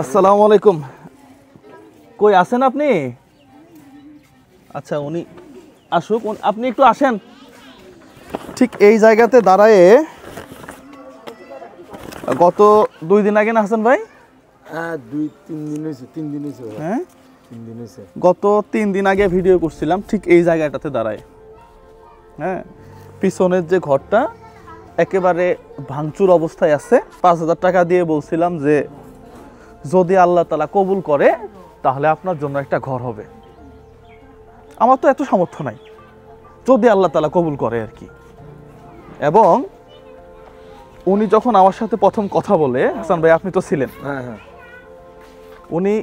আসসালামু আলাইকুম। কই আছেন আপনি? আচ্ছা উনি আসুক, আপনি একটু আসেন। ঠিক এই জায়গাতে দাঁড়ায়ে গত 2 দিন আগে না হাসান ভাই? হ্যাঁ 2-3 দিন হয়েছে, 3 দিন হয়েছে। হ্যাঁ 3 দিন হয়েছে। গত 3 দিন আগে ভিডিও করছিলাম ঠিক এই জায়গাটাতে দাঁড়ায়। হ্যাঁ পিছনের যে ঘরটা একেবারে ভাঙচুর অবস্থায় আছে। 5,000 টাকা দিয়ে বলছিলাম যে যদি আল্লাহ তাআলা কবুল করে তাহলে আপনার জন্য একটা ঘর হবে। আমার তো এত সামর্থ্য নাই, যদি আল্লাহ তাআলা কবুল করে আর কি। এবং উনি যখন আমার সাথে প্রথম কথা বলে, হাসান ভাই আপনি তো ছিলেন, হ্যাঁ হ্যাঁ, উনি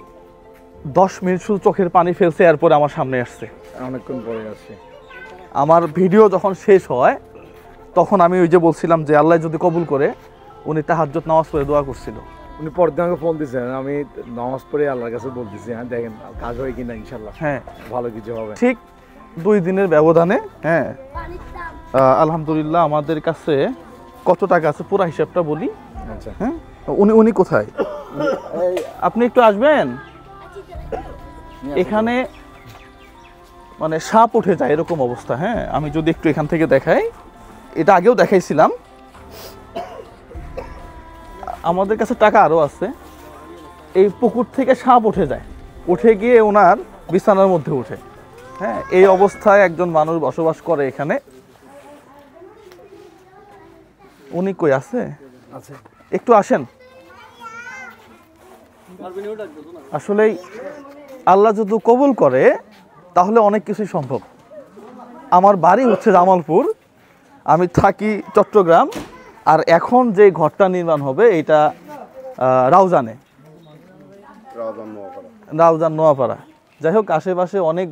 10 মিনিট শুধু চোখের পানি ফেলছে, এরপরে আমার সামনে আসছে। অনেকক্ষণ পরে আসছে। আমার ভিডিও যখন শেষ হয় তখন আমি ওই যে বলছিলাম যে আল্লাহ যদি কবুল করে, উনি তাহাজ্জুদ নামাজ পড়ে দোয়া করছিল। উনি পরদিন আমাকে ফোন দিয়েছেন, আমি নামাজ পড়ে আল্লাহর কাছে বলতেছি হ্যাঁ দেখেন কাজ হয় কিনা, ইনশাল্লাহ হ্যাঁ ভালো কিছু হবে। ঠিক 2 দিনের ব্যবধানে হ্যাঁ আলহামদুলিল্লাহ আমাদের কাছে কত টাকা আছে পুরো হিসাবটা বলি। আচ্ছা হ্যাঁ উনি কোথায়? আপনি একটু আসবেন। এখানে মানে সাপ উঠে যায় এরকম অবস্থা। হ্যাঁ আমি যদি একটু এখান থেকে দেখাই, এটা আগেও দেখাইছিলাম। আমাদের কাছে টাকা আরও আছে। এই পুকুর থেকে সাপ উঠে যায়, উঠে গিয়ে ওনার বিছানার মধ্যে উঠে। হ্যাঁ এই অবস্থায় একজন মানুষ বসবাস করে এখানে। উনি কই আছে? আচ্ছা একটু আসেন। আসলেই আল্লাহ যদি কবুল করে তাহলে অনেক কিছুই সম্ভব। আমার বাড়ি হচ্ছে জামালপুর, আমি থাকি চট্টগ্রাম, আর এখন যে ঘরটা নির্মাণ হবে এটা রাউজানে, রাউজান নোয়াপাড়া। যাই হোক আশেপাশে অনেক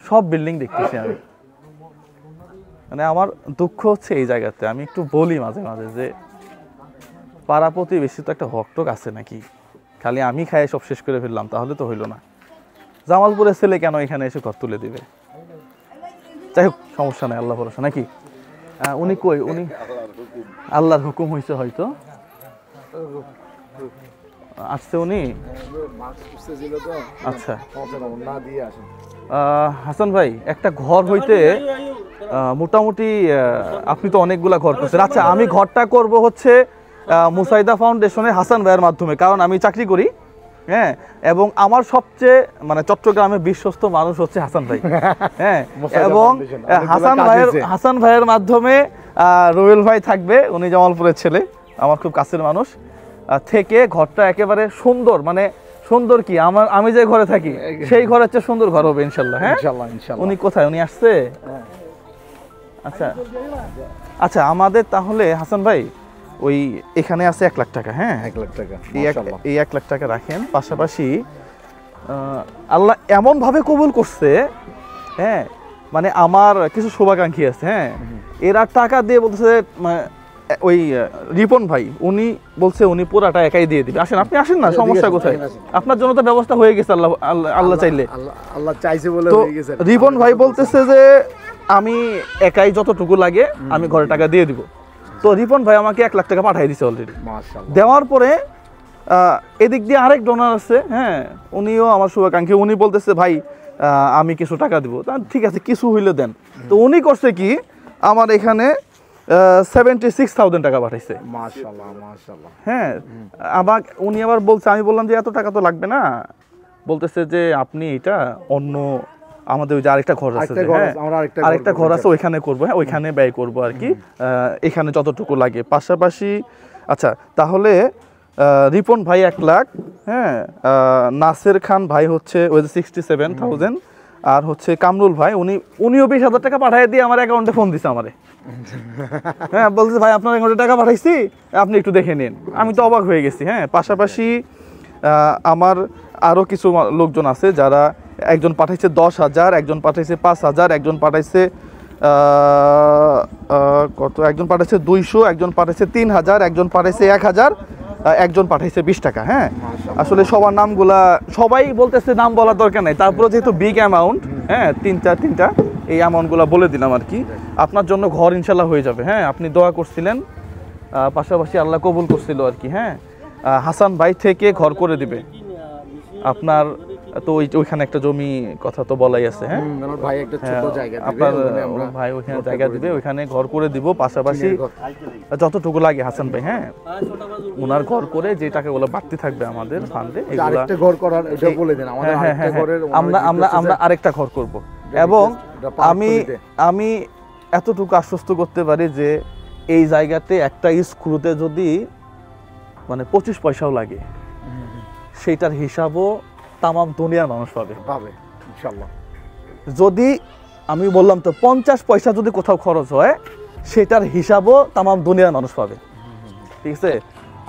সব বিল্ডিং দেখতেছি আমি। মানে আমার দুঃখ হচ্ছে এই জায়গাতে। আমি একটু বলি মাঝে মাঝে যে পাড়া প্রতিবেশী তো একটা হকটক আছে নাকি, খালি আমি খাই সব শেষ করে ফেললাম তাহলে তো হইল না। জামালপুরের ছেলে কেন এখানে এসে ঘর তুলে দিবে? যাই হোক সমস্যা নাই, আল্লাহ ভরসা নাকি। উনি কই? উনি আল্লাহর হুকুম হয়েছে হয়তো আসছে উনি। আচ্ছা হাসান ভাই, একটা ঘর হইতে মোটামুটি আপনি তো অনেকগুলা ঘর করছেন। আচ্ছা আমি ঘরটা করব হচ্ছে মুসাইদা ফাউন্ডেশনের হাসান ভাইয়ের মাধ্যমে, কারণ আমি চাকরি করি। হ্যাঁ এবং আমার সবচেয়ে মানে চট্টগ্রামের বিশ্বস্ত মানুষ হচ্ছে হাসান ভাই। হ্যাঁ এবং হাসান ভাইয়ের মাধ্যমে রুবেল ভাই থাকবে, উনি জামালপুরের ছেলে, আমার খুব কাছের মানুষ। থেকে ঘরটা একেবারে সুন্দর, মানে সুন্দর কি আমি যে ঘরে থাকি সেই ঘরের চেয়ে সুন্দর ঘর হবে ইনশাল্লাহ। হ্যাঁ উনি কোথায়? উনি আসছে? আচ্ছা আচ্ছা আমাদের তাহলে হাসান ভাই ওই এখানে আছে 1 লাখ টাকা। হ্যাঁ 1 লাখ টাকা, এই 1 লাখ টাকা রাখেন। পাশাপাশি আল্লাহ এমন ভাবে কবুল করছে, হ্যাঁ মানে আমার কিছু শুভাকাঙ্ক্ষী আছে। হ্যাঁ এরা টাকা দিয়ে বলতেছে, ওই রিপন ভাই উনি বলছে উনি পুরাটা একাই দিয়ে দিবে। আসেন আপনি আসেন না, সমস্যা কোথায়? আপনার জন্য তো ব্যবস্থা হয়ে গেছে আল্লাহ চাইলে। আল্লাহ চাইছে বলে হয়ে গেছে। রিপন ভাই বলতেছে যে আমি একাই যতটুকু লাগে আমি ঘরে টাকা দিয়ে দিব। তো রিপন ভাই আমাকে 1 লাখ টাকা পাঠিয়ে দিছে অলরেডি। মাশাআল্লাহ। দেওয়ার পরে এদিক দিয়ে আরেক ডোনার আছে, হ্যাঁ উনিও আমার শুভাকাঙ্ক্ষী। উনি বলতেছে ভাই আমি কিছু টাকা দিব। ঠিক আছে কিছু হইলে দেন। তো উনি করছে কি, আমার এখানে 76,000 টাকা পাঠাইছে। মাশাআল্লাহ মাশাআল্লাহ। হ্যাঁ উনি আবার বলছে, আমি বললাম যে এত টাকা তো লাগবে না। বলতেছে যে আপনি এটা অন্য আমাদের ওই যে আরেকটা ঘর আছে, আরেকটা ঘর আছে ওইখানে করবো। হ্যাঁ ওইখানে ব্যয় করবো আর কি, এখানে যতটুকু লাগে। পাশাপাশি আচ্ছা তাহলে রিপন ভাই 1 লাখ, হ্যাঁ নাসের খান ভাই হচ্ছে ওই 67,000, আর হচ্ছে কামরুল ভাই উনিও 20,000 টাকা পাঠিয়ে দিয়ে আমার অ্যাকাউন্টে ফোন দিছে আমারে। হ্যাঁ বলছে ভাই আপনার অ্যাকাউন্টে টাকা পাঠাইছি, আপনি একটু দেখে নিন। আমি তো অবাক হয়ে গেছি। হ্যাঁ পাশাপাশি আমার আরও কিছু লোকজন আছে যারা, একজন পাঠাইছে 10,000, একজন পাঠাইছে 5,000, একজন পাঠাইছে কত, একজন পাঠাইছে 200, একজন পাঠাইছে 3,000, একজন পাঠাইছে 1,000, একজন পাঠাইছে 20 টাকা। হ্যাঁ আসলে সবার নামগুলা সবাই বলতেছে, নাম বলার দরকার নাই, তারপরে যেহেতু বিগ অ্যামাউন্ট, হ্যাঁ তিনটা এই অ্যামাউন্টগুলো বলে দিলাম আর কি। আপনার জন্য ঘর ইনশাল্লাহ হয়ে যাবে। হ্যাঁ আপনি দোয়া করছিলেন, পাশাপাশি আল্লাহ কবুল করছিল আর কি। হ্যাঁ হাসান ভাই থেকে ঘর করে দিবে আপনার। তো ওইখানে একটা জমি কথা তো বলাই আছে, হ্যাঁ আমার ভাই একটা ছোট জায়গা দিবে, আপনার ওখানে আমরা ভাই ওইখানে জায়গা দিবে, ওইখানে ঘর করে দিব, পাশাপাশি যতটুকু লাগে হাসান ভাই, হ্যাঁ ওনার ঘর করে যে টাকাগুলো বাড়তি থাকবে আমাদের ফান্ডে এগুলা আরেকটা ঘর করার এটা বলে দেন আমাদের আরেকটা ঘরের আমরা আরেকটা ঘর করব। এবং আমি এতটুকু আশ্বস্ত করতে পারি যে এই জায়গাতে একটা স্ক্রুতে যদি মানে 25 পয়সাও লাগে সেইটার হিসাবও তামাম দুনিয়ার মানুষ পাবে ইনশাআল্লাহ। যদি আমি বললাম তো 50 পয়সা যদি কোথাও খরচ হয় সেটার হিসাবও তামাম দুনিয়ার মানুষ পাবে, ঠিক আছে।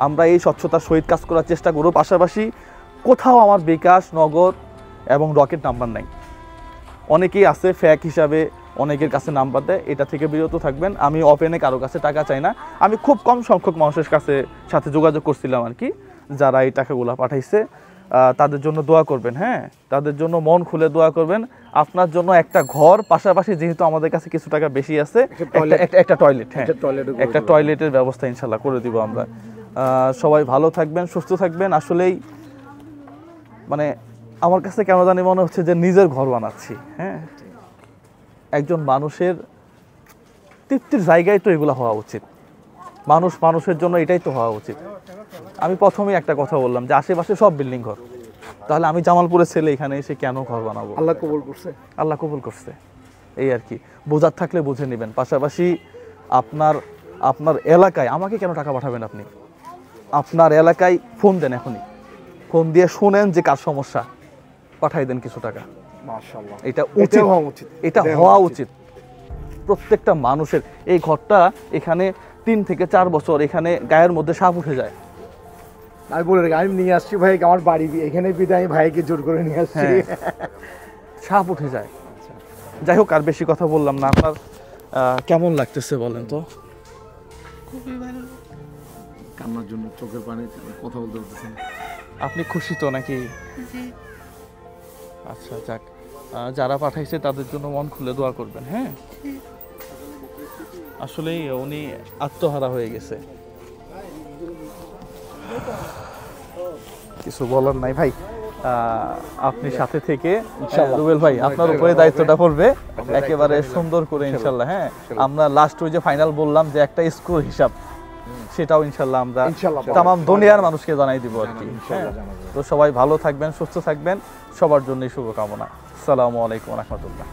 আমরা এই স্বচ্ছতার সহিত কাজ করার চেষ্টা করব। পাশাপাশি কোথাও আমার বিকাশ, নগদ এবং রকেট নাম্বার নাই। অনেকেই আছে ফ্যাক হিসাবে অনেকের কাছে নাম্বার দেয়, এটা থেকে বিরত থাকবেন। আমি ওপেনে কারো কাছে টাকা চাই না। আমি খুব কম সংখ্যক মানুষের সাথে যোগাযোগ করছিলাম আর কি, যারা এই টাকাগুলো পাঠাইছে। তাদের জন্য দোয়া করবেন, হ্যাঁ তাদের জন্য মন খুলে দোয়া করবেন। আপনার জন্য একটা ঘর, পাশাপাশি যেহেতু আমাদের কাছে কিছু টাকা বেশি আছে একটা টয়লেট, হ্যাঁ একটা টয়লেটের ব্যবস্থা ইনশাল্লাহ করে দিব আমরা। সবাই ভালো থাকবেন, সুস্থ থাকবেন। আসলেই মানে আমার কাছে কেন জানি মনে হচ্ছে যে নিজের ঘর বানাচ্ছি, হ্যাঁ একজন মানুষের তৃপ্তির জায়গায় তো এগুলো হওয়া উচিত। মানুষের জন্য এটাই তো হওয়া উচিত। আমি প্রথমেই একটা কথা বললাম যে আশেপাশে সব বিল্ডিং ঘর, তাহলে আমি জামালপুরের ছেলে এখানে এসে কেন ঘর বানাবো? আল্লাহ কবুল করছে, আল্লাহ কবুল করছে, এই আর কি। বোঝার থাকলে বুঝে নেবেন। পাশাপাশি আপনার এলাকায় আমাকে কেন টাকা পাঠাবেন? আপনি আপনার এলাকায় ফোন দেন, এখনই ফোন দিয়ে শুনেন যে কার সমস্যা, পাঠাই দেন কিছু টাকা। মাশাআল্লাহ, এটা হওয়া উচিত প্রত্যেকটা মানুষের। এই ঘরটা এখানে 3 থেকে 4 বছর এখানে গায়ের মধ্যে সাপ উঠে যায়। আমি বলে রাখি, আমি নিয়ে আসছি ভাই আমার বাড়ি এখানে বিদায়, আমি ভাইকে জোর করে নিয়ে আসছি, সাপ উঠে যায়। যাই হোক, আর বেশি কথা বললাম না। আপনার কেমন লাগতেছে বলেন তো? খুবই ভালো। কান্নার জন্য চোখের পানি, কথা বলতে পারতেছেন। আপনি খুশি তো নাকি? জি। আচ্ছা যাক, যারা পাঠাইছে তাদের জন্য মন খুলে দোয়া করবেন, হ্যাঁ আসলেই উনি আত্মহারা হয়ে গেছে, কিছু বলার নাই ভাই। আপনি সাথে থেকে রুবেল ভাই আপনার উপরে দায়িত্বটা পড়বে একেবারে সুন্দর করে ইনশাল্লাহ। হ্যাঁ আমরা লাস্ট ওই যে ফাইনাল বললাম যে একটা স্কোর হিসাব, সেটাও ইনশাল্লাহ আমরা তামাম দুনিয়ার মানুষকে জানাই দিব আর কি। তো সবাই ভালো থাকবেন, সুস্থ থাকবেন, সবার জন্যই শুভকামনা। আসসালামু আলাইকুম ওয়া রাহমাতুল্লাহ।